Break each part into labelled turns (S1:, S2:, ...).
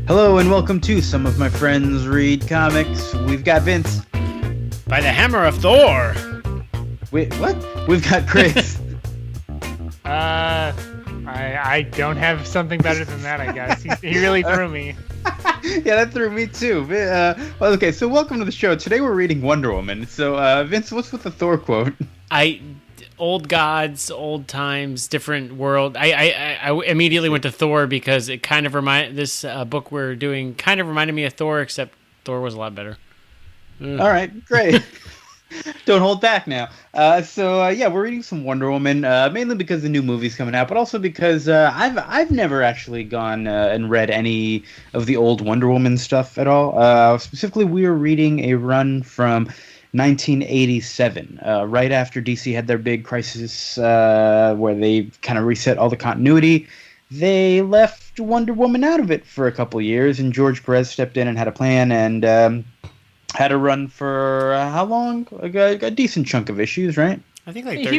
S1: Hello and welcome to Some of My Friends Read Comics. We've got Vince.
S2: By the hammer of Thor.
S1: Wait, what? We've got Chris.
S3: I don't have something better than that, I guess. He really threw me.
S1: Yeah, that threw me too. Okay, so welcome to the show. Today we're reading Wonder Woman. So, Vince, what's with the Thor quote?
S2: Old gods, old times, different world. I immediately went to Thor because it kind of this book we're doing kind of reminded me of Thor, except Thor was a lot better.
S1: All right, great. Don't hold back now. Yeah, we're reading some Wonder Woman, mainly because the new movie's coming out, but also because I've never actually gone and read any of the old Wonder Woman stuff at all. Specifically, we were reading a run from 1987, right after DC had their big crisis where they kind of reset all the continuity. They left Wonder Woman out of it for a couple years, and George Perez stepped in and had a plan and had a run for how long? A decent chunk of issues, right?
S2: I think like 30.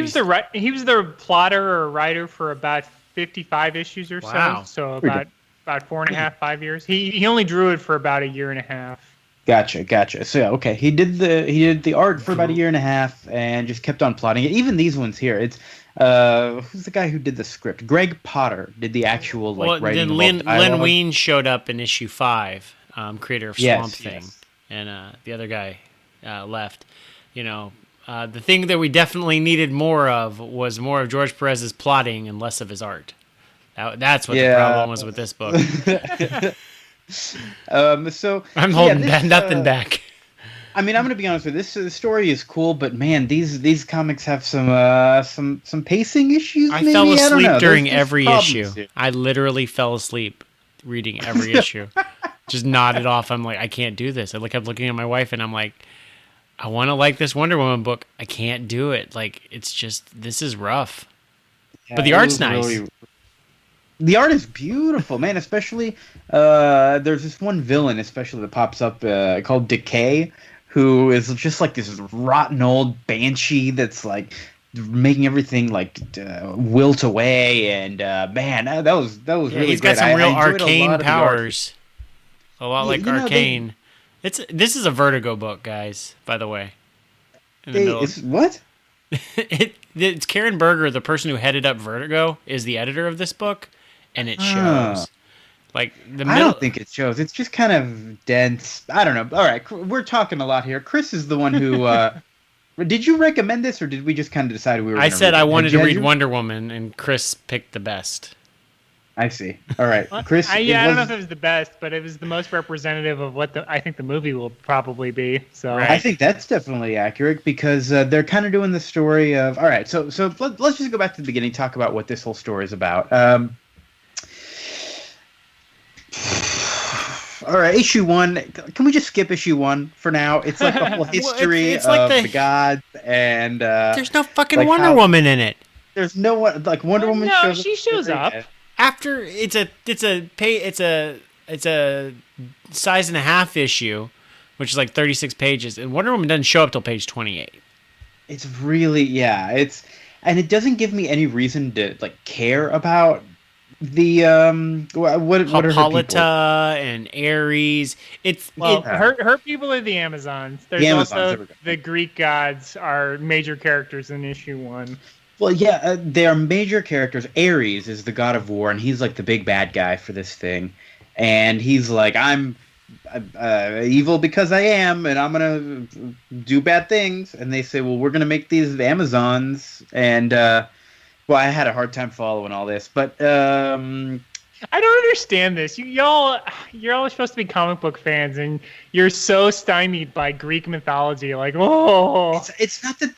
S3: He was the plotter or writer for about 55 issues or
S2: Wow.
S3: so about 4.5, 5 years. He only drew it for about a year and a half.
S1: Gotcha. So yeah, okay, he did the art for about a year and a half and just kept on plotting it. Even these ones here, it's who's the guy who did the script? Greg Potter did the actual writing.
S2: Then Lin Wein showed up in issue 5, creator of Swamp Thing, and the other guy left. You know, the thing that we definitely needed more of was more of George Perez's plotting and less of his art. That's what the problem was with this book. I'm holding nothing back.
S1: I mean, I'm going to be honest with you. This story is cool, but man, these comics have some pacing issues.
S2: I fell asleep during every issue. Here. I literally fell asleep reading every issue. Just nodded off. I'm like, I can't do this. I kept looking at my wife, and I'm like, I want to like this Wonder Woman book. I can't do it. Like, it's just, this is rough. Yeah, but the art's nice.
S1: The art is beautiful, man. Especially, there's this one villain, especially that pops up called Decay, who is just like this rotten old banshee that's like making everything like wilt away. And man, that was really.
S2: He's got
S1: great.
S2: Some real arcane powers. A lot like Arcane. This is a Vertigo book, guys. By the way.
S1: What?
S2: It's Karen Berger, the person who headed up Vertigo, is the editor of this book. And it shows. I
S1: don't think it shows. It's just kind of dense. I don't know. All right, we're talking a lot here. Chris is the one who... did you recommend this, or did we just kind of decide we were
S2: I said I wanted to read Wonder Woman, and Chris picked the best.
S1: I see. All right. Chris...
S3: I don't know if it was the best, but it was the most representative of what I think the movie will probably be. So
S1: right. I think that's definitely accurate, because they're kind of doing the story of... All right, so let's just go back to the beginning, talk about what this whole story is about. All right, issue 1. Can we just skip issue 1 for now? It's like the whole history of the gods, and
S2: there's no fucking Wonder Woman in it.
S1: There's no one like Wonder Woman.
S3: No, she shows up
S2: after it's a size and a half issue, which is like 36 pages, and Wonder Woman doesn't show up till page 28.
S1: It's really and it doesn't give me any reason to like care about. The what are
S2: Hippolyta and Ares.
S3: Her people are the Amazons. There's also the Greek gods are major characters in issue 1.
S1: Well, yeah, they are major characters. Ares is the god of war, and he's like the big bad guy for this thing. And he's like, I'm evil because I am, and I'm gonna do bad things. And they say, well, we're gonna make these Amazons, and well, I had a hard time following all this, but
S3: I don't understand this. You're all supposed to be comic book fans, and you're so stymied by Greek mythology. Like, oh,
S1: it's not that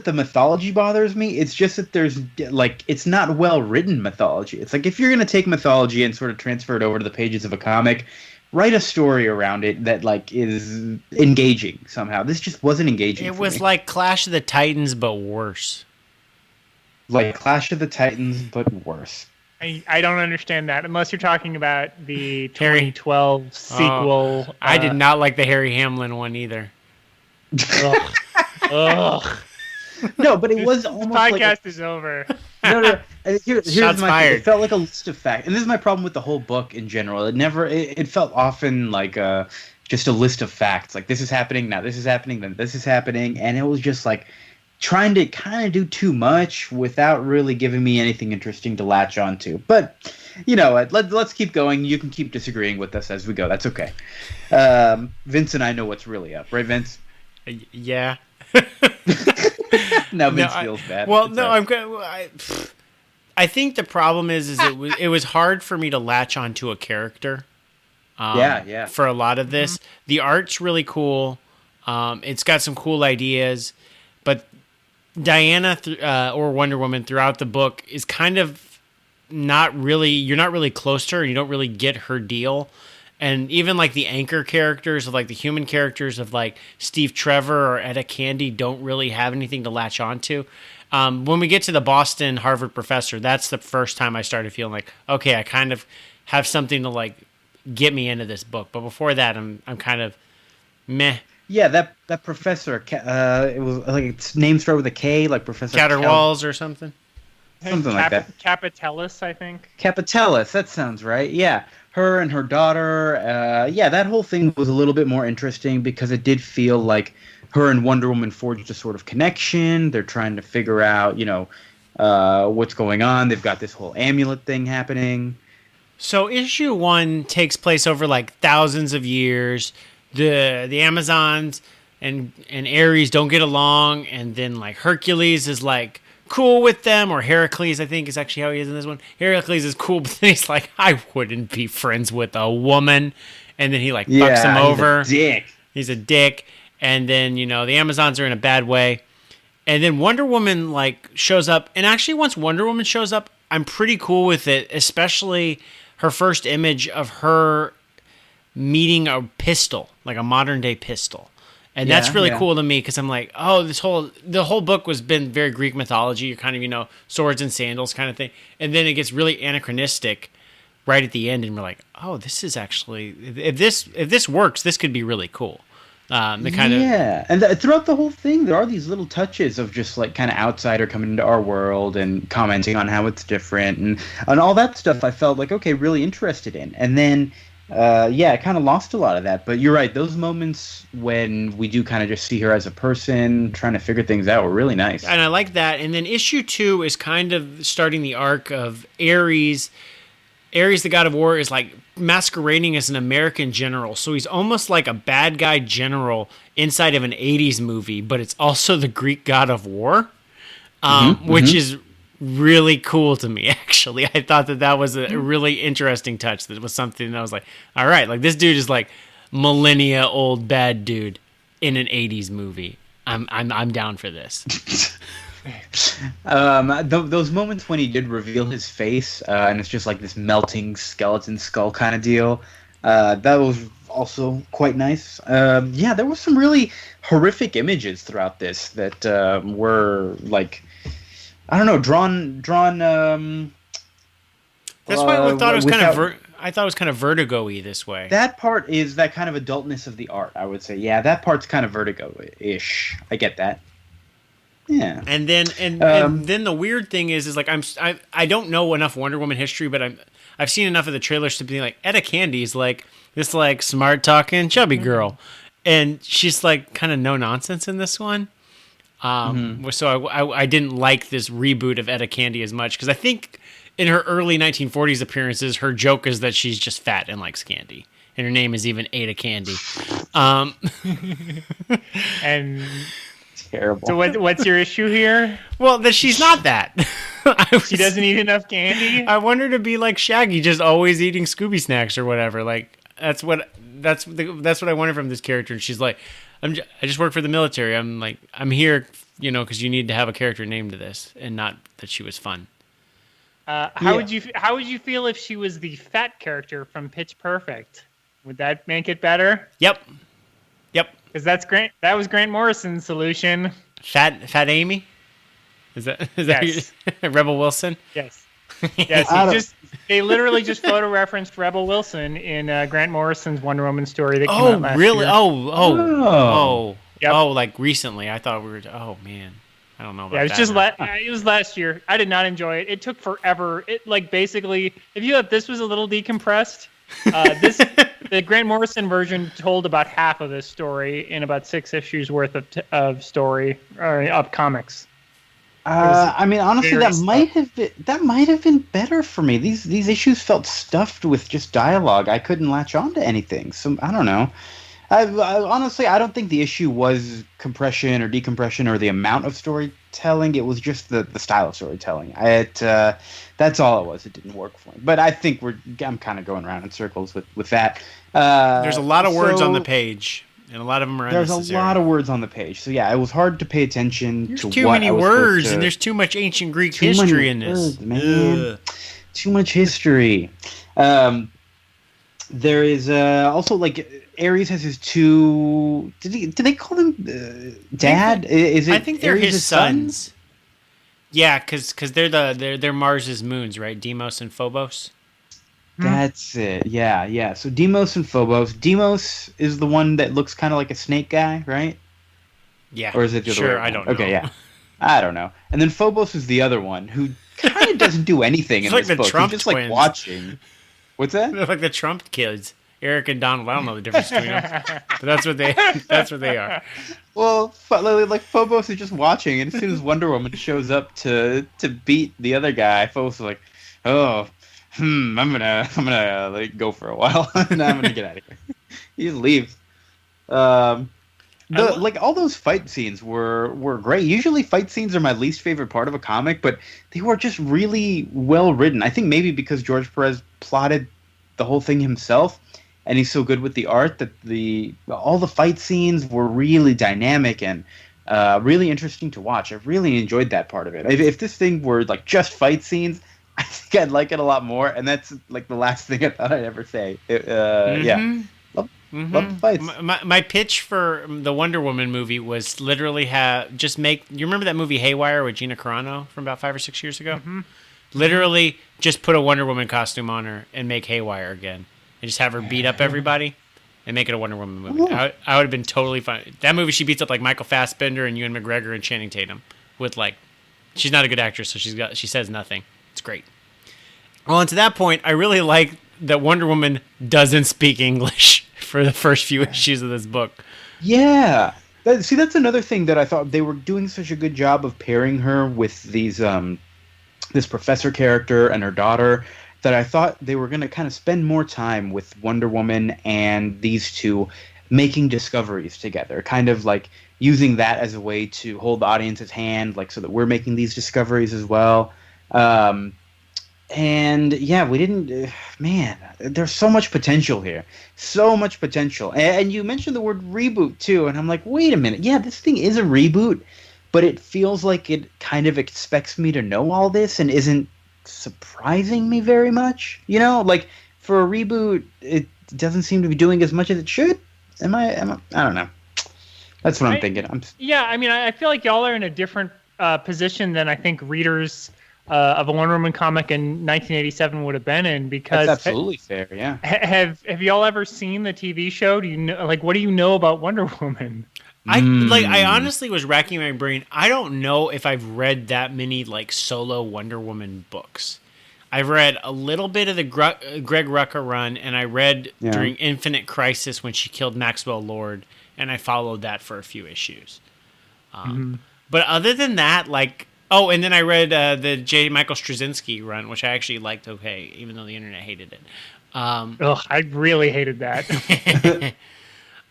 S1: the mythology bothers me. It's just that there's like it's not well written mythology. It's like if you're gonna take mythology and sort of transfer it over to the pages of a comic, write a story around it that like is engaging somehow. This just wasn't engaging.
S2: It was like Clash of the Titans, but worse.
S1: Like Clash of the Titans, but worse.
S3: I don't understand that, unless you're talking about the 2012 sequel.
S2: I did not like the Harry Hamlin one either.
S3: Ugh.
S1: No, but it was almost
S3: podcast is over.
S1: No. Here's
S2: Shots
S1: my
S2: fired.
S1: thing. It felt like a list of facts, and this is my problem with the whole book in general. It felt often like just a list of facts. Like, this is happening, now this is happening, then this is happening, and it was just like trying to kind of do too much without really giving me anything interesting to latch onto. But you know what? Let's keep going. You can keep disagreeing with us as we go. That's okay. Vince and I know what's really up, right, Vince?
S2: Yeah.
S1: Now Vince feels bad.
S2: Well, no, I think the problem is it was hard for me to latch onto a character.
S1: Yeah.
S2: For a lot of this, the art's really cool. It's got some cool ideas, but Diana or Wonder Woman throughout the book is kind of not really. You're not really close to her. You don't really get her deal. And even like the anchor characters of like the human characters of like Steve Trevor or Etta Candy don't really have anything to latch onto. When we get to the Boston Harvard professor, that's the first time I started feeling like, okay, I kind of have something to like get me into this book. But before that, I'm kind of meh.
S1: Yeah, that professor, it was like its name started with a K, like Professor
S2: Caterwauls or something.
S1: Something like that.
S3: Capitellus, I think.
S1: Capitellus, that sounds right. Yeah, her and her daughter. Yeah, that whole thing was a little bit more interesting because it did feel like her and Wonder Woman forged a sort of connection. They're trying to figure out, what's going on. They've got this whole amulet thing happening.
S2: So issue 1 takes place over like thousands of years. The Amazons and Ares don't get along, and then like Hercules is like cool with them, or Heracles, I think is actually how he is in this one. Heracles is cool, but then he's like, I wouldn't be friends with a woman, and then he like fucks him over. He's a dick, and then the Amazons are in a bad way, and then Wonder Woman like shows up, and actually once Wonder Woman shows up, I'm pretty cool with it, especially her first image of her meeting a pistol, like a modern day pistol. And that's really cool to me because I'm like, oh, the whole book was been very Greek mythology. You're kind of, swords and sandals kind of thing. And then it gets really anachronistic right at the end. And we're like, oh, this is actually, if this works, this could be really cool. And
S1: throughout the whole thing, there are these little touches of just like kind of outsider coming into our world and commenting on how it's different and all that stuff. I felt like, okay, really interested in. And then, I kind of lost a lot of that. But you're right; those moments when we do kind of just see her as a person trying to figure things out were really nice.
S2: And I like that. And then issue 2 is kind of starting the arc of Ares. Ares, the god of war, is like masquerading as an American general. So he's almost like a bad guy general inside of an 80s movie, but it's also the Greek god of war, which is really cool to me, actually. I thought that was a really interesting touch. That was something that I was like, all right, like this dude is like millennia old bad dude in an 80s movie. I'm down for this.
S1: Those moments when he did reveal his face, and it's just like this melting skeleton skull kind of deal, that was also quite nice. There was some really horrific images throughout this that were like, I don't know, drawn.
S2: That's why I thought it was I thought it was kind of Vertigo-y this way.
S1: That part is that kind of adultness of the art, I would say. Yeah, that part's kind of Vertigo-ish. I get that. Yeah.
S2: And then the weird thing is like I don't know enough Wonder Woman history, but I've seen enough of the trailers to be like, Etta Candy's like this like smart talking chubby girl, and she's like kind of no nonsense in this one. So I didn't like this reboot of Etta Candy as much because I think in her early 1940s appearances, her joke is that she's just fat and likes candy, and her name is even Ada Candy.
S3: And
S1: terrible.
S3: So what's your issue here?
S2: Well, that she's not that.
S3: She doesn't eat enough candy.
S2: I want her to be like Shaggy, just always eating Scooby snacks or whatever. Like that's what I wanted from this character. And she's like, I just work for the military. I'm like, I'm here, because you need to have a character named to this, and not that she was fun.
S3: How would you feel if she was the fat character from Pitch Perfect? Would that make it better?
S2: Yep.
S3: Because that's Grant. That was Grant Morrison's solution.
S2: Fat Amy. Is that
S3: yes.
S2: Rebel Wilson?
S3: Yes. Yes. They literally just photo referenced Rebel Wilson in Grant Morrison's Wonder Woman story that came out last
S2: really?
S3: year.
S2: Oh.
S3: Yep.
S2: Oh, like recently. I thought we were. Oh man. I don't know about
S3: Yeah, it was
S2: that.
S3: just it was last year. I did not enjoy it. It took forever. It like basically, if you thought this was a little decompressed, the Grant Morrison version told about half of this story in about 6 issues worth of story or of comics.
S1: I mean, honestly,
S3: very
S1: that might have been better for me. These issues felt stuffed with just dialogue. I couldn't latch on to anything. So I don't know. Honestly, I don't think the issue was compression or decompression or the amount of storytelling. It was just the style of storytelling. That's all it was. It didn't work for me. But I think I'm kind of going around in circles with that.
S2: There's a lot of words on the page, and a lot of them are unnecessary.
S1: There's a lot of words on the page. So yeah, it was hard to pay attention
S2: there's
S1: to
S2: too
S1: what
S2: many
S1: I was
S2: words,
S1: to,
S2: and there's too much ancient Greek history in this.
S1: Words, man. Too much history. There is also like Ares has his two. Do they call them dad? Is it?
S2: I think they're
S1: Ares'
S2: his sons. Yeah, because they're Mars's moons, right? Deimos and Phobos.
S1: That's it. Yeah. So Deimos and Phobos. Deimos is the one that looks kind of like a snake guy, right?
S2: Yeah.
S1: Or is it the other way?
S2: I don't know.
S1: Okay, yeah. I don't know. And then Phobos is the other one who kind of doesn't do anything in
S2: like
S1: this
S2: the
S1: book.
S2: Trump
S1: He's just
S2: twins.
S1: like watching. What's that?
S2: They're like the Trump kids, Eric and Donald. I don't know the difference between them, but that's what they are.
S1: Well, like Phobos is just watching, and as soon as Wonder Woman shows up to beat the other guy, Phobos is like, "Oh, I'm gonna like go for a while, and I'm gonna get out of here." He just leaves. Like all those fight scenes were great. Usually, fight scenes are my least favorite part of a comic, but they were just really well written. I think maybe because George Perez plotted the whole thing himself, and he's so good with the art that all the fight scenes were really dynamic and really interesting to watch. I really enjoyed that part of it. If this thing were like just fight scenes, I think I'd like it a lot more. And that's like the last thing I thought I'd ever say. Yeah. Love the fights.
S2: My pitch for the Wonder Woman movie was literally you remember that movie Haywire with Gina Carano from about 5 or 6 years ago? Mm-hmm. Literally just put a Wonder Woman costume on her and make Haywire again. And just have her beat up everybody and make it a Wonder Woman movie. I would have been totally fine. That movie, she beats up like Michael Fassbender and Ewan McGregor and Channing Tatum with like, she's not a good actress, so she says nothing. It's great. Well, and to that point, I really like that Wonder Woman doesn't speak English for the first few issues of this book.
S1: Yeah. That's another thing that I thought they were doing such a good job of pairing her with these this professor character and her daughter, that I thought they were going to kind of spend more time with Wonder Woman and these two making discoveries together, kind of like using that as a way to hold the audience's hand, like so that we're making these discoveries as well. And yeah, we didn't. Man, there's so much potential here, so much potential. And you mentioned the word reboot too, and I'm like, wait a minute. Yeah, this thing is a reboot, but it feels like it kind of expects me to know all this and isn't surprising me very much. You know, like for a reboot, it doesn't seem to be doing as much as it should. I don't know. That's what I'm thinking.
S3: I mean, I feel like y'all are in a different position than I think readers of a Wonder Woman comic in 1987 would have been in, because
S1: that's absolutely fair. Yeah.
S3: Have y'all ever seen the TV show? Do you know, like, what do you know about Wonder Woman?
S2: I honestly was racking my brain. I don't know if I've read that many like solo Wonder Woman books. I've read a little bit of the Greg Rucka run, and I read during Infinite Crisis when she killed Maxwell Lord, and I followed that for a few issues. But other than that, like, and then I read the J. Michael Straczynski run, which I actually liked okay, even though the internet hated it.
S3: I really hated that.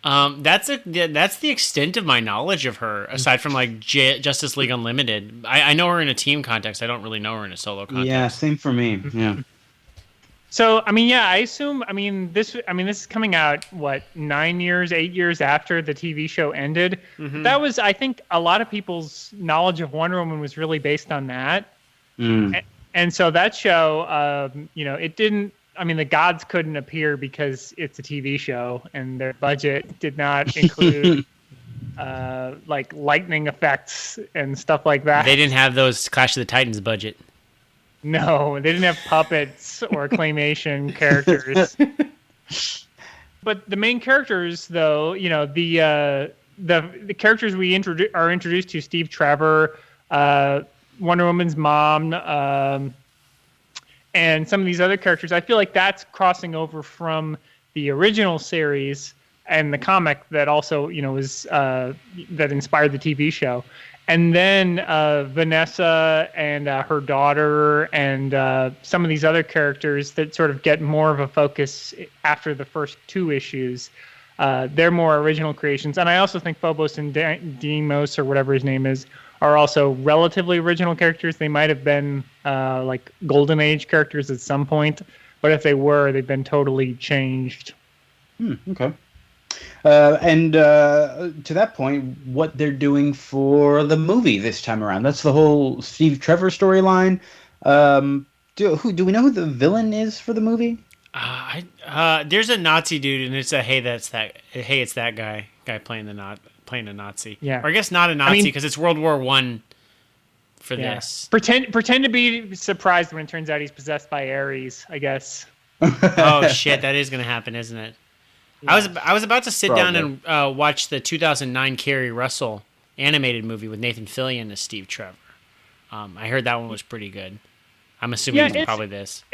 S2: That's the extent of my knowledge of her, aside from like Justice League Unlimited. I know her in a team context. I don't really know her in a solo context.
S1: Yeah, same for me. Yeah.
S3: So, I mean, I assume, this is coming out, 8 years after the TV show ended. Mm-hmm. That was, I think, a lot of people's knowledge of Wonder Woman was really based on that. And so that show, it didn't, the gods couldn't appear because it's a TV show, and their budget did not include like lightning effects and stuff like that.
S2: They didn't have those Clash of the Titans budget.
S3: No, they didn't have puppets or claymation characters. But the main characters, though, the characters we are introduced to, Steve Trevor, Wonder Woman's mom, and some of these other characters. I feel like that's crossing over from the original series and the comic that also, was that inspired the TV show. And then Vanessa and her daughter and some of these other characters that sort of get more of a focus after the first 2 issues. They're more original creations. And I also think Phobos and Deimos, or whatever his name is, are also relatively original characters. They might have been like Golden Age characters at some point, but if they were, they've been totally changed.
S1: Okay. And to that point, what they're doing for the movie this time around. That's the whole Steve Trevor storyline. Do we know who the villain is for the movie?
S2: There's a Nazi dude, and it's it's that guy playing a Nazi.
S3: Yeah.
S2: Or I guess not a Nazi because it's World War I for this.
S3: Pretend to be surprised when it turns out he's possessed by Ares, I guess.
S2: Oh shit, that is going to happen, isn't it? Yeah. I was about to sit down and watch the 2009 Kerry Russell animated movie with Nathan Fillion as Steve Trevor. I heard that one was pretty good. I'm assuming it's probably this.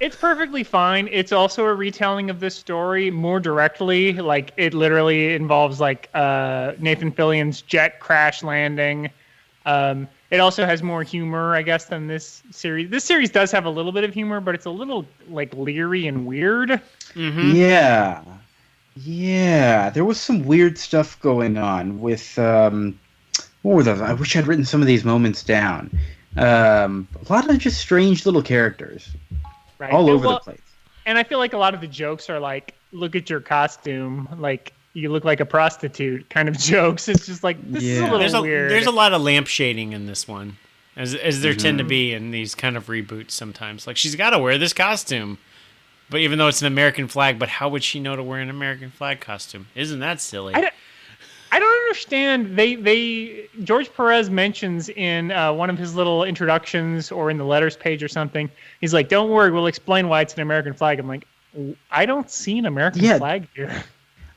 S3: It's perfectly fine. It's also a retelling of this story more directly. Like, it literally involves Nathan Fillion's jet crash landing. It also has more humor, I guess, than this series. This series does have a little bit of humor, but it's a little leery and weird.
S2: Mm-hmm.
S1: Yeah. There was some weird stuff going on with what were those? I wish I'd written some of these moments down. A lot of just strange little characters.
S3: Right.
S1: All over the place.
S3: And I feel like a lot of the jokes are like, look at your costume, like you look like a prostitute kind of jokes. It's just like, this is a little weird.
S2: There's a lot of lamp shading in this one, as there tend to be in these kind of reboots sometimes. Like, she's got to wear this costume, but even though it's an American flag, but how would she know to wear an American flag costume? Isn't that silly?
S3: I don't understand. George Perez mentions in one of his little introductions or in the letters page or something, he's like, don't worry, we'll explain why it's an American flag. I'm like, I don't see an American flag here.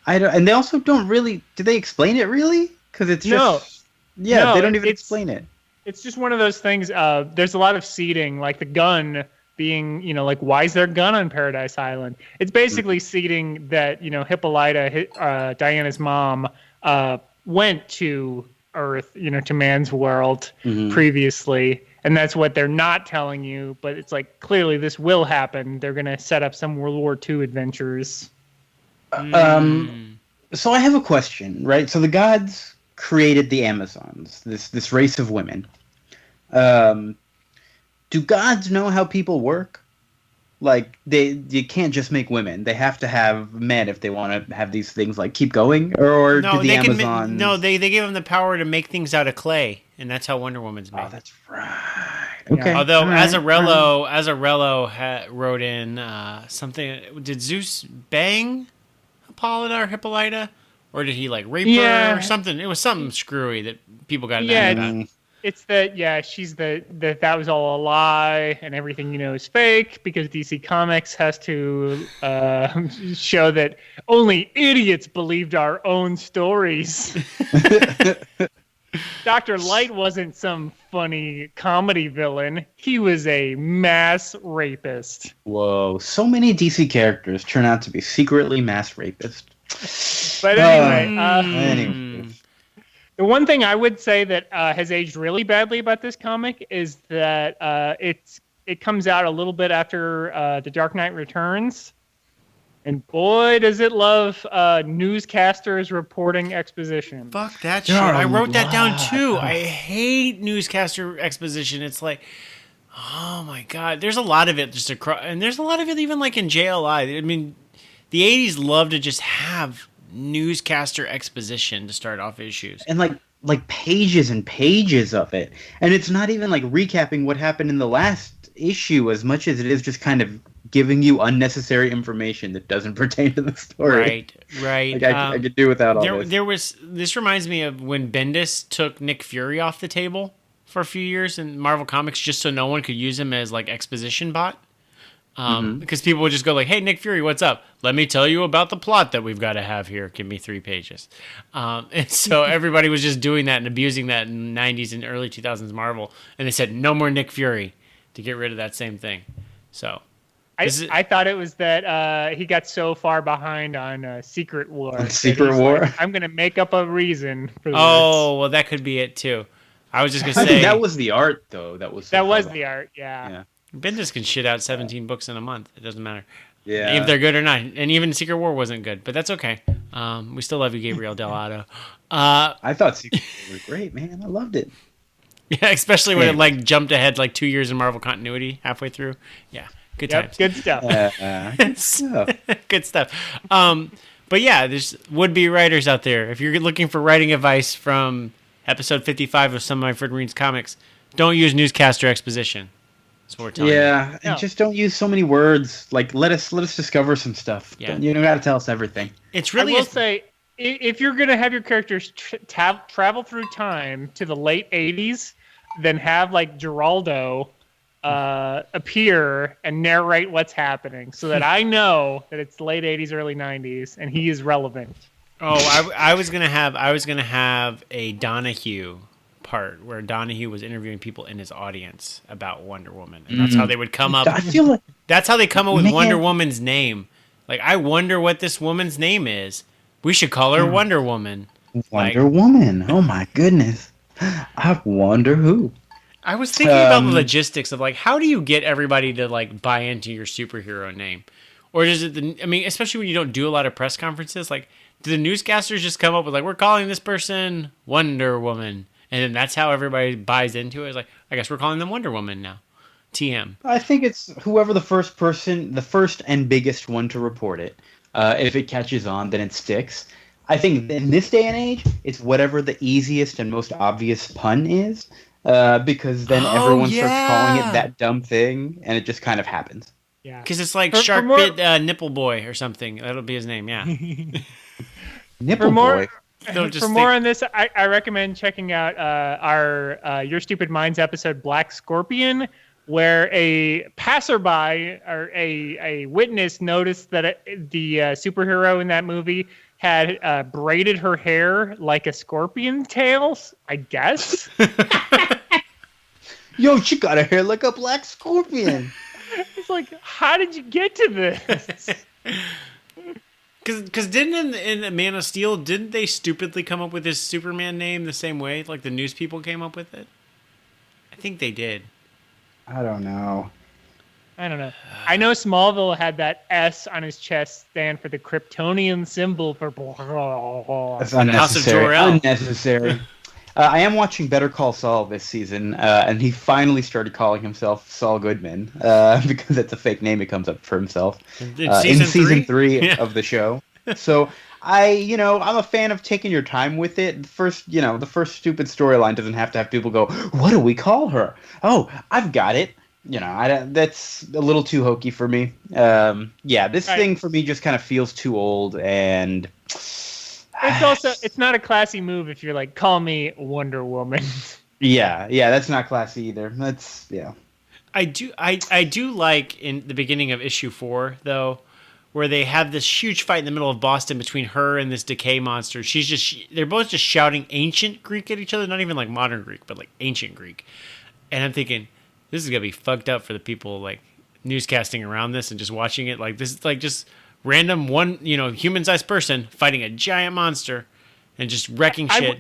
S1: And they also don't really, do they explain it really? Because it's just, they don't even explain it.
S3: It's just one of those things. There's a lot of seeding, like the gun being, why is there a gun on Paradise Island? It's basically seeding that, Hippolyta, Diana's mom, went to Earth, to man's world previously, and that's what they're not telling you. But it's like, clearly this will happen. They're going to set up some World War II adventures.
S1: So I have a question, right? So the gods created the Amazons, this race of women. Do gods know how people work? Like, you can't just make women. They have to have men if they want to have these things keep going. Or do the Amazons?
S2: They gave them the power to make things out of clay, and that's how Wonder Woman's made.
S1: Oh, that's right. Okay.
S2: Yeah. Although Azarello wrote in something. Did Zeus bang Apollina or Hippolyta, or did he rape her or something? It was something screwy that people got mad about.
S3: It's that, she's that was all a lie and everything is fake because DC Comics has to show that only idiots believed our own stories. Dr. Light wasn't some funny comedy villain. He was a mass rapist.
S1: Whoa, so many DC characters turn out to be secretly mass rapists.
S3: But anyway. The one thing I would say that has aged really badly about this comic is that it comes out a little bit after The Dark Knight Returns. And boy, does it love newscasters reporting exposition.
S2: Fuck that shit. I wrote that down too. I hate newscaster exposition. It's like, oh my God. There's a lot of it just across. And there's a lot of it even in JLI. I mean, the 80s love to just have newscaster exposition to start off issues,
S1: and like pages and pages of it, and it's not even recapping what happened in the last issue as much as it is just kind of giving you unnecessary information that doesn't pertain to the story.
S2: Right.
S1: I could do without all this.
S2: This reminds me of when Bendis took Nick Fury off the table for a few years in Marvel Comics just so no one could use him as exposition bot. Because people would just go like, "Hey, Nick Fury, what's up? Let me tell you about the plot that we've got to have here. Give me 3 pages." And so everybody was just doing that and abusing that in the 90s and early 2000s Marvel. And they said, no more Nick Fury to get rid of that same thing. So
S3: I thought it was that he got so far behind on Secret War.
S1: On Secret War?
S3: Like, I'm going to make up a reason for this.
S2: Oh, well, that could be it, too. I was just going to say...
S1: I think that was the art, though. That was
S3: the art, yeah.
S2: Bendis can shit out 17 books in a month. It doesn't matter.
S1: Yeah.
S2: If they're good or not. And even Secret War wasn't good, but that's okay. We still love you, Gabriel Delato.
S1: I thought Secret War was great, man. I loved it.
S2: Yeah, especially when it jumped ahead 2 years in Marvel continuity halfway through. Yeah, good times.
S3: Good stuff.
S1: Good stuff.
S2: Good stuff. But yeah, there's would-be writers out there. If you're looking for writing advice from episode 55 of Some of My Fred Marines comics, don't use newscaster exposition. That's what we're telling you.
S1: And just don't use so many words. Let us discover some stuff.
S2: Yeah.
S1: You don't got to tell us everything.
S2: It's really.
S3: I will say, if you're going to have your characters travel through time to the late 80s, then have Geraldo appear and narrate what's happening, so that I know that it's late 80s, early 90s, and he is relevant.
S2: Oh, I was gonna have a Donahue part where Donahue was interviewing people in his audience about Wonder Woman, and that's how they would come up.
S1: I feel like
S2: that's how they come up with Wonder Woman's name. I wonder what this woman's name is. We should call her Wonder Woman.
S1: Wonder Woman. Oh my goodness. I wonder who.
S2: I was thinking about the logistics of how do you get everybody to buy into your superhero name, or does it? Especially when you don't do a lot of press conferences, do the newscasters just come up with we're calling this person Wonder Woman, and then that's how everybody buys into it? It's I guess we're calling them Wonder Woman now. TM.
S1: I think it's whoever the first and biggest one to report it. If it catches on, then it sticks. I think in this day and age, it's whatever the easiest and most obvious pun is, because then everyone starts calling it that dumb thing, and it just kind of happens.
S3: Yeah,
S2: because it's Shark Bit Nipple Boy or something. That'll be his name, yeah.
S1: Nipple Boy.
S3: For more on this, I recommend checking out our Your Stupid Minds episode, Black Scorpion, where a passerby or a witness noticed that the superhero in that movie had braided her hair like a scorpion tail, I guess.
S1: Yo, she got her hair like a black scorpion.
S3: It's how did you get to this?
S2: Because didn't in Man of Steel, didn't they stupidly come up with his Superman name the same way? The news people came up with it? I think they did.
S1: I don't know.
S3: I know Smallville had that S on his chest stand for the Kryptonian symbol for...
S1: That's unnecessary.
S2: House of Jor-El.
S1: Unnecessary. I am watching Better Call Saul this season, and he finally started calling himself Saul Goodman, because that's a fake name he comes up for himself
S2: in season
S1: 3 of the show. So I'm a fan of taking your time with it. The first stupid storyline doesn't have to have people go, what do we call her? Oh, I've got it. That's a little too hokey for me. This thing for me just kind of feels too old, and
S3: it's not a classy move if you're call me Wonder Woman.
S1: Yeah, that's not classy either. That's
S2: I do like in the beginning of issue 4 though, where they have this huge fight in the middle of Boston between her and this decay monster. They're both just shouting ancient Greek at each other, not even modern Greek, but ancient Greek. And I'm thinking, this is gonna be fucked up for the people newscasting around this and just watching it. This is just random one, human-sized person fighting a giant monster and just wrecking shit.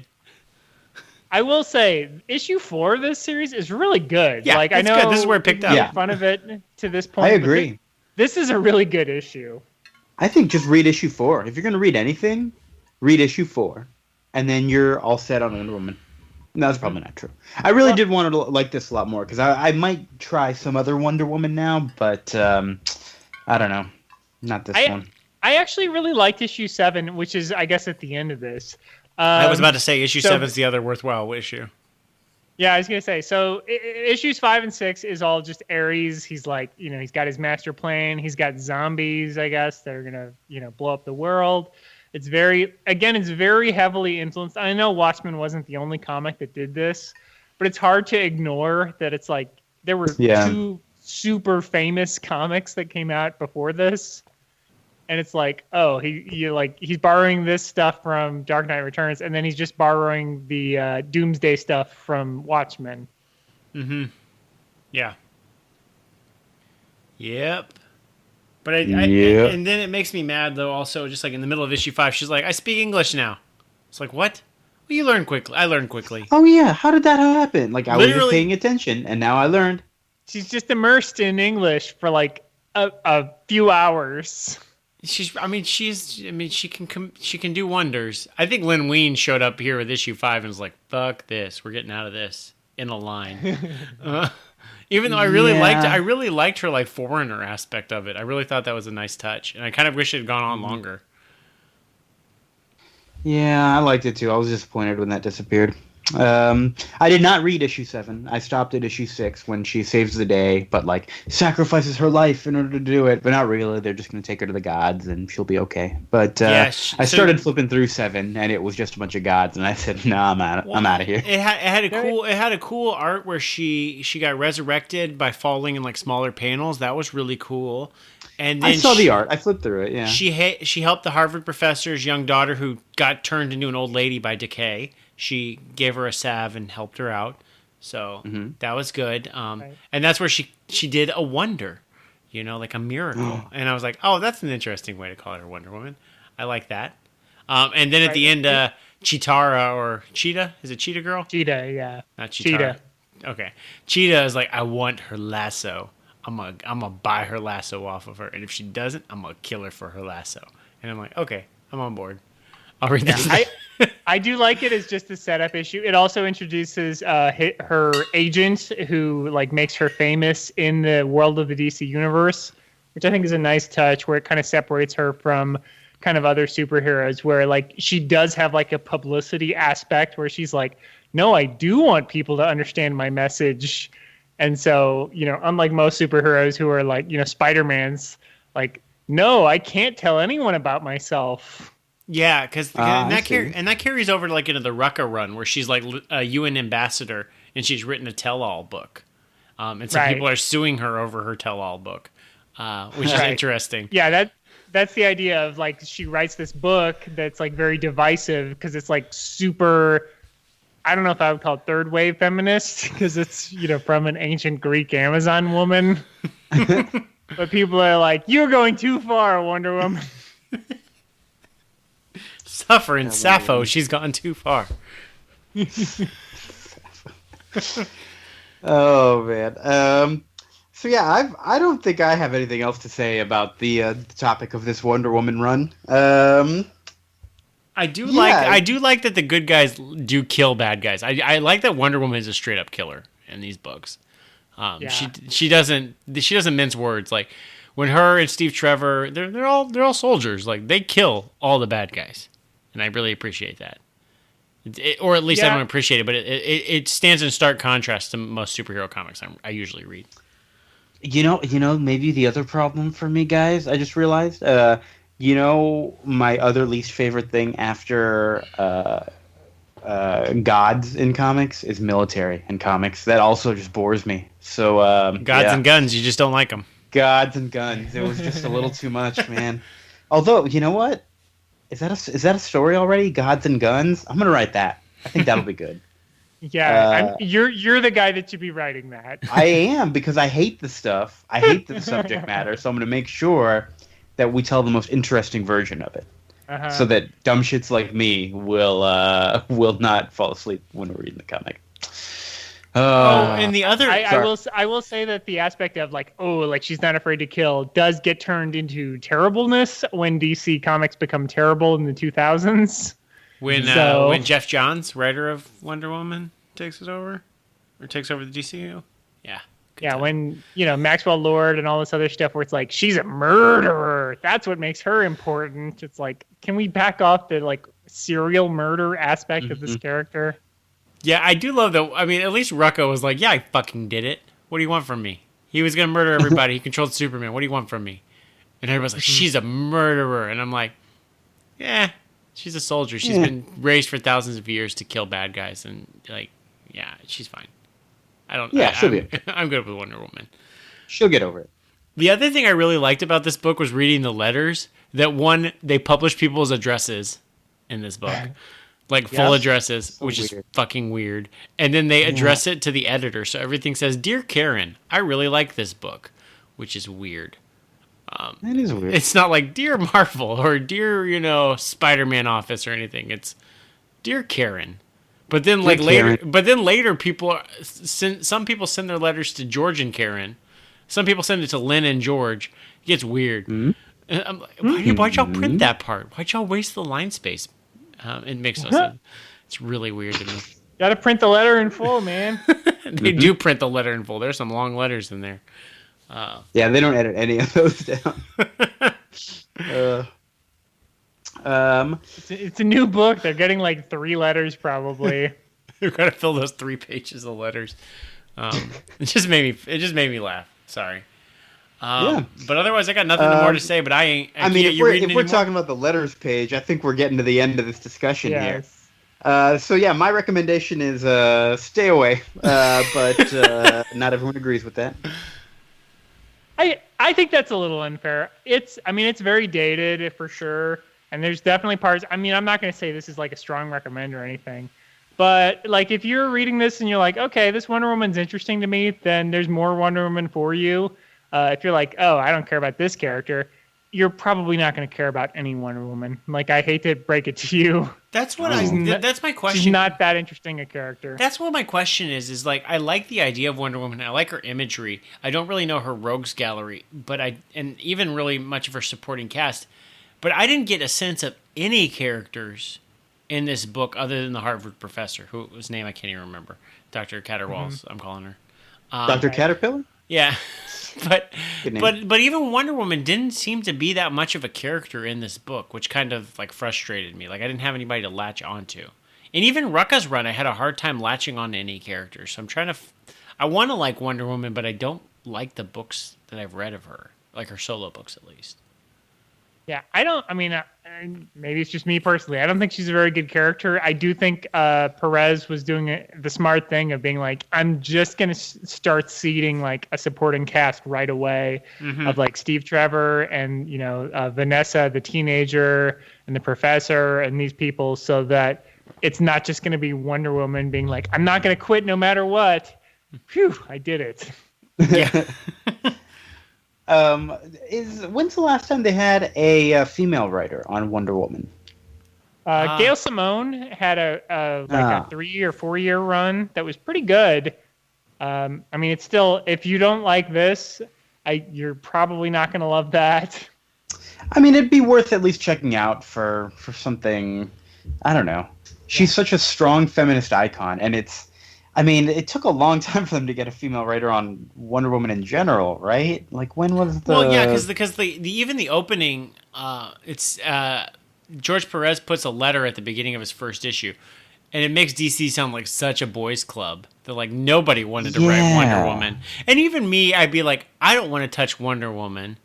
S3: I will say, issue 4 of this series is really good.
S2: Yeah,
S3: I know
S2: good. This is where it picked up.
S3: Made fun of it to this point.
S1: I agree.
S3: This is a really good issue.
S1: I think just read issue 4. If you're gonna read anything, read issue 4, and then you're all set on Wonder Woman. No, that's probably not true. I really did want to like this a lot more, because I might try some other Wonder Woman now, but I don't know. Not this one.
S3: I actually really liked issue 7, which is, I guess, at the end of this.
S2: I was about to say issue 7 is the other worthwhile issue.
S3: Yeah, I was going to say. So issues 5 and 6 is all just Ares. He's he's got his master plan. He's got zombies, I guess, that are going to, blow up the world. It's very heavily influenced. I know Watchmen wasn't the only comic that did this, but it's hard to ignore that it's there were two super famous comics that came out before this. And it's like, oh, he's borrowing this stuff from Dark Knight Returns, and then he's just borrowing the Doomsday stuff from Watchmen.
S2: Mm-hmm. Yeah. Yep. But and then it makes me mad though. Also, just like in the middle of issue 5, she's like, "I speak English now." It's like, what? Well, you learn quickly. I learned quickly.
S1: Oh yeah, how did that happen? Like I was just paying attention, and now I learned.
S3: She's just immersed in English for like a few hours.
S2: She can do wonders. I think Lin Wein showed up here with issue 5 and was like, "Fuck this, we're getting out of this," in a line. Even though I really liked her like foreigner aspect of it. I really thought that was a nice touch, and I kind of wish it had gone on longer.
S1: Yeah, I liked it too. I was disappointed when that disappeared. I did not read issue 7. I stopped at issue 6 when she saves the day, but like sacrifices her life in order to do it. But not really. They're just going to take her to the gods, and she'll be okay. But I started flipping through 7, and it was just a bunch of gods, and I said, "No, I'm out of here."
S2: It had a cool art where she got resurrected by falling in like smaller panels. That was really cool. And then
S1: I saw the art. I flipped through it. Yeah.
S2: She helped the Harvard professor's young daughter who got turned into an old lady by decay. She gave her a salve and helped her out. So that was good. And that's where she did a wonder, like a miracle. And I was like, oh, that's an interesting way to call her Wonder Woman. I like that. And then at the end, Cheetara or Cheetah, is it Cheetah Girl?
S3: Cheetah, yeah.
S2: Not Cheetah. Okay. Cheetah is like, I want her lasso. I'm gonna buy her lasso off of her. And if she doesn't, I'm gonna kill her for her lasso. And I'm like, okay, I'm on board. I'll read this.
S3: I do like it as just a setup issue. It also introduces her agent who like makes her famous in the world of the DC universe, which I think is a nice touch where it kind of separates her from kind of other superheroes where like she does have like a publicity aspect where she's like, no, I do want people to understand my message. And so, unlike most superheroes who are like, Spider-Man's like, no, I can't tell anyone about myself.
S2: Yeah, because that carries over to like into the Rucka run where she's like a UN ambassador and she's written a tell-all book, and so people are suing her over her tell-all book, which is interesting.
S3: Yeah, that's the idea of like she writes this book that's like very divisive because it's like super. I don't know if I would call it third wave feminist because it's from an ancient Greek Amazon woman, but people are like, "You're going too far, Wonder Woman."
S2: Suffering Sappho, she's gone too far.
S1: Oh man. So yeah, I don't think I have anything else to say about the topic of this Wonder Woman run.
S2: I do like that the good guys do kill bad guys. I like that Wonder Woman is a straight up killer in these books. She doesn't mince words. Like when her and Steve Trevor, they're all soldiers. Like they kill all the bad guys. And I really appreciate that. Or at least I don't appreciate it, but it stands in stark contrast to most superhero comics I usually read.
S1: Maybe the other problem for me, guys, I just realized, my other least favorite thing after gods in comics is military in comics. That also just bores me. So
S2: gods and guns, you just don't like them.
S1: Gods and guns. It was just a little too much, man. Although, you know what? Is that a story already? Gods and Guns? I'm gonna write that. I think that'll be good.
S3: Yeah, you're the guy that should be writing that.
S1: I am because I hate the stuff. I hate the subject matter, so I'm gonna make sure that we tell the most interesting version of it, so that dumb shits like me will not fall asleep when we're reading the comic.
S2: And the other,
S3: I will say that the aspect of like she's not afraid to kill does get turned into terribleness when DC Comics become terrible in the 2000s.
S2: When Jeff Johns, writer of Wonder Woman, takes over the DCU. Yeah.
S3: Yeah, when Maxwell Lord and all this other stuff where it's like she's a murderer. That's what makes her important. It's like, can we back off the like serial murder aspect of this character?
S2: Yeah, I do love that. I mean, at least Rucka was like, yeah, I fucking did it. What do you want from me? He was going to murder everybody. He controlled Superman. What do you want from me? And everybody's like, she's a murderer. And I'm like, yeah, she's a soldier. She's been raised for thousands of years to kill bad guys. And like, yeah, she's fine. I'm good with Wonder Woman.
S1: She'll get over it.
S2: The other thing I really liked about this book was reading the letters. That they publish people's addresses in this book. Like full addresses, so which weird. Is fucking weird. And then they address it to the editor. So everything says, Dear Karen, I really like this book, which is weird.
S1: That is weird.
S2: It's not like Dear Marvel or Dear, Spider-Man office or anything. It's Dear Karen. But then later people some people send their letters to George and Karen. Some people send it to Lynn and George. It gets weird. Mm-hmm. And I'm like, why'd y'all print that part? Why'd y'all waste the line space? It makes no sense. It's really weird to me.
S3: Gotta print the letter in full, man.
S2: They do print the letter in full. There's some long letters in there.
S1: Yeah, they don't edit any of those down.
S3: It's a new book. They're getting like 3 letters probably.
S2: We've got to fill those 3 pages of letters. It just made me laugh. Sorry. But otherwise, I got nothing more to say. But
S1: if we're talking about the letters page, I think we're getting to the end of this discussion here. My recommendation is stay away. But not everyone agrees with that.
S3: I think that's a little unfair. It's very dated for sure, and there's definitely parts. I'm not going to say this is like a strong recommend or anything, but like if you're reading this and you're like, okay, this Wonder Woman's interesting to me, then there's more Wonder Woman for you. If you're like, oh, I don't care about this character, you're probably not going to care about any Wonder Woman. Like, I hate to break it to you.
S2: That's what that's my question.
S3: She's not that interesting a character.
S2: That's what my question is like, I like the idea of Wonder Woman. I like her imagery. I don't really know her rogues gallery, and even really much of her supporting cast. But I didn't get a sense of any characters in this book other than the Harvard professor, whose name I can't even remember. Dr. Caterwalls, I'm calling her.
S1: Dr. Caterpillar?
S2: Yeah. But even Wonder Woman didn't seem to be that much of a character in this book, which kind of like frustrated me. Like I didn't have anybody to latch onto. And even Rucka's run, I had a hard time latching on to any character. So I'm trying to I want to like Wonder Woman, but I don't like the books that I've read of her, like her solo books at least.
S3: Yeah, maybe it's just me personally. I don't think she's a very good character. I do think Perez was doing the smart thing of being like, I'm just going to start seeding like a supporting cast right away of like Steve Trevor and, Vanessa, the teenager, and the professor and these people so that it's not just going to be Wonder Woman being like, I'm not going to quit no matter what. Phew, I did it.
S2: Yeah.
S1: When's the last time they had a female writer on Wonder Woman?
S3: Gail Simone had a 3 or 4 year run that was pretty good. It's still, if you don't like this, you're probably not going to love that.
S1: It'd be worth at least checking out for something. I don't know. She's such a strong feminist icon, and it took a long time for them to get a female writer on Wonder Woman in general, right? Like, when was the...
S2: Well, yeah, because even the opening, it's George Perez puts a letter at the beginning of his first issue, and it makes DC sound like such a boys' club. That like nobody wanted to write Wonder Woman, and even me, I'd be like, I don't want to touch Wonder Woman,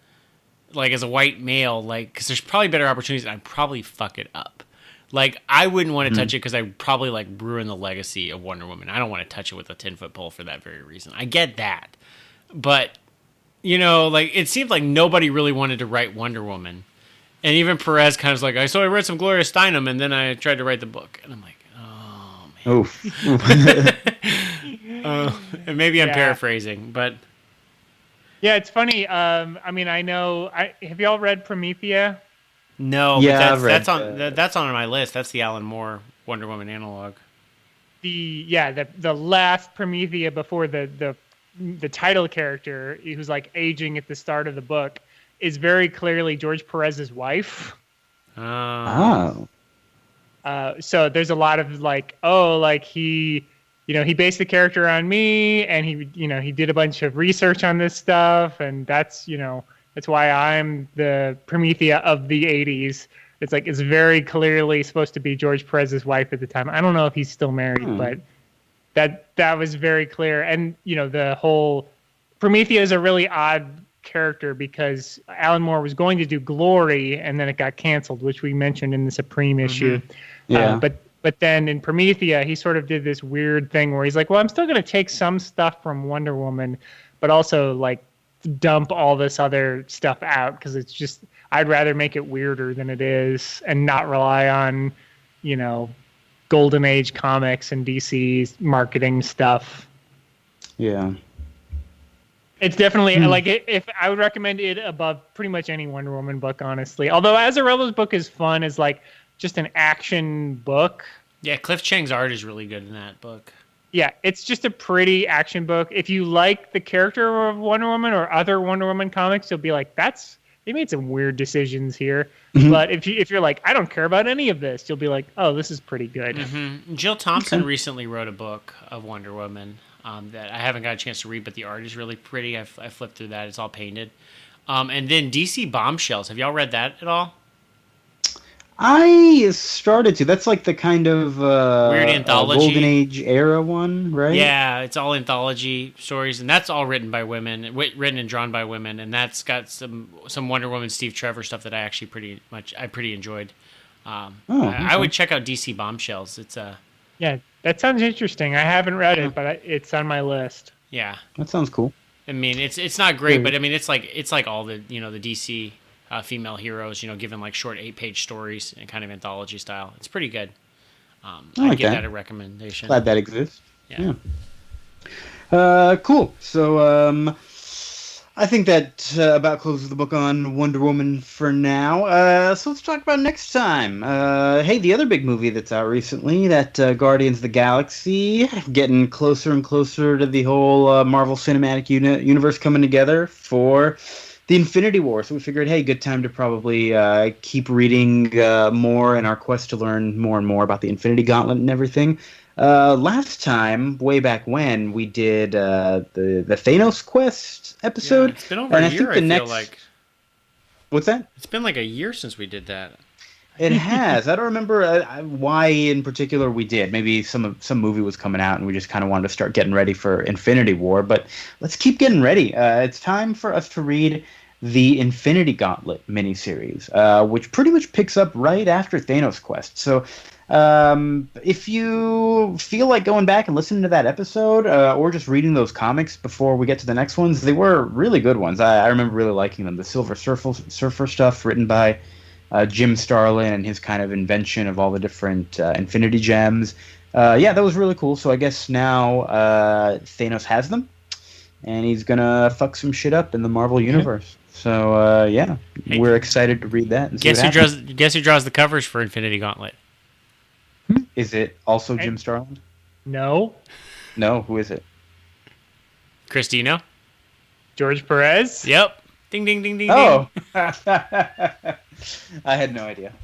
S2: like as a white male, like because there's probably better opportunities, and I'd probably fuck it up. Like, I wouldn't want to touch it because I'd probably, like, ruin the legacy of Wonder Woman. I don't want to touch it with a 10-foot pole for that very reason. I get that. But, it seemed like nobody really wanted to write Wonder Woman. And even Perez kind of was like, I read some Gloria Steinem, and then I tried to write the book. And I'm like, oh, man.
S1: Oof.
S2: And maybe I'm paraphrasing, but...
S3: Yeah, it's funny. I know... have y'all read Promethea?
S2: No, but that's on my list. That's the Alan Moore Wonder Woman analog.
S3: The last Promethea before the title character, who's like aging at the start of the book, is very clearly George Perez's wife.
S1: Oh.
S3: So there's a lot of like, he based the character on me, and he did a bunch of research on this stuff, and that's why I'm the Promethea of the 80s. It's like, it's very clearly supposed to be George Perez's wife at the time. I don't know if he's still married, but that was very clear. And, the whole Promethea is a really odd character because Alan Moore was going to do Glory, and then it got canceled, which we mentioned in the Supreme issue.
S1: Yeah.
S3: But then in Promethea, he sort of did this weird thing where he's like, well, I'm still going to take some stuff from Wonder Woman, but also like dump all this other stuff out because it's just I'd rather make it weirder than it is and not rely on, Golden Age comics and DC's marketing stuff.
S1: Yeah.
S3: It's definitely like if I would recommend it above pretty much any Wonder Woman book, honestly. Although Azzarello's book is fun as like just an action book.
S2: Yeah, Cliff Chang's art is really good in that book.
S3: Yeah, it's just a pretty action book. If you like the character of Wonder Woman or other Wonder Woman comics, you'll be like, they made some weird decisions here. Mm-hmm. But if you're like, I don't care about any of this, you'll be like, oh, this is pretty good.
S2: Mm-hmm. Jill Thompson recently wrote a book of Wonder Woman that I haven't got a chance to read, but the art is really pretty. I flipped through that. It's all painted. And then DC Bombshells. Have y'all read that at all?
S1: I started to. That's like the kind of
S2: weird anthology,
S1: Golden Age era one, right?
S2: Yeah, it's all anthology stories, and that's all written by women, written and drawn by women, and that's got some Wonder Woman, Steve Trevor stuff that I actually pretty enjoyed. I would check out DC Bombshells. It's
S3: yeah, that sounds interesting. I haven't read it, but it's on my list.
S2: Yeah,
S1: that sounds cool.
S2: I mean, it's not great, but I mean, it's like all the the DC. Female heroes, given like short 8-page stories and kind of anthology style. It's pretty good. I'd give that a recommendation.
S1: Glad that exists.
S2: Yeah.
S1: Cool. So I think that about closes the book on Wonder Woman for now. So let's talk about next time. Hey, the other big movie that's out recently, that Guardians of the Galaxy, getting closer and closer to the whole Marvel Cinematic Universe coming together for the Infinity War. So we figured, hey, good time to probably keep reading more in our quest to learn more and more about the Infinity Gauntlet and everything. Last time, way back when, we did the Thanos quest episode.
S2: Yeah, it's been over a year, I feel like.
S1: What's that?
S2: It's been like a year since we did that.
S1: It has. I don't remember why in particular we did. Maybe some movie was coming out and we just kind of wanted to start getting ready for Infinity War. But let's keep getting ready. It's time for us to read the Infinity Gauntlet miniseries, which pretty much picks up right after Thanos Quest. So if you feel like going back and listening to that episode or just reading those comics before we get to the next ones, they were really good ones. I remember really liking them. The Silver Surfer stuff written by Jim Starlin and his kind of invention of all the different Infinity Gems. Yeah, that was really cool. So I guess now Thanos has them, and he's going to fuck some shit up in the Marvel Universe. So, yeah, we're excited to read that. And
S2: guess who draws the covers for Infinity Gauntlet?
S1: Is it also Jim Starlin?
S3: No.
S1: No, who is it?
S2: Christina?
S3: George Perez?
S2: Yep. Ding, ding, ding, ding,
S1: oh.
S2: ding.
S1: I had no idea.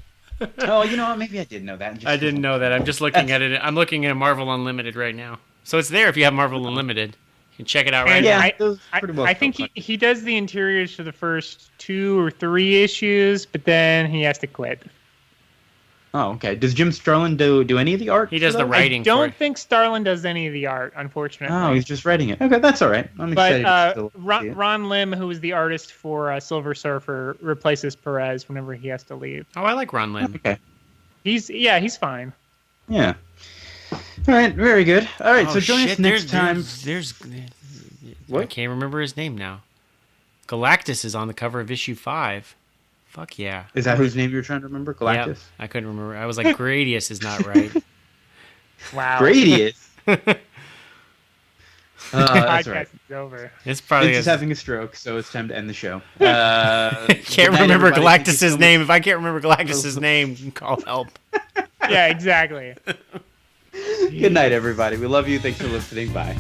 S1: Oh, you know what? Maybe I did know that.
S2: I didn't know that. I'm just looking at it. I'm looking at Marvel Unlimited right now. So it's there if you have Marvel Unlimited. You can check it out right now.
S3: I think he does the interiors for the first 2 or 3 issues, but then he has to quit.
S1: Oh, okay. Does Jim Starlin do any of the art?
S2: He does the writing.
S3: I don't think Starlin does any of the art, unfortunately.
S1: Oh, he's just writing it. Okay, that's all right. I'm excited.
S3: But Ron Lim, who is the artist for Silver Surfer, replaces Perez whenever he has to leave.
S2: Oh, I like Ron Lim.
S1: Okay.
S3: He's fine.
S1: Yeah. All right, very good. All right, so join us next time.
S2: What? I can't remember his name now. Galactus is on the cover of issue 5. Fuck yeah.
S1: Is that whose name you were trying to remember? Galactus?
S2: Yep, I couldn't remember. I was like, Gradius is not right.
S3: Wow.
S1: Gradius?
S3: That's right. It's over.
S1: It's probably just having a stroke, so it's time to end the show.
S2: Can't remember Galactus's name. If I can't remember Galactus's name, call help.
S3: Yeah, exactly.
S1: Good night, everybody. We love you. Thanks for listening. Bye.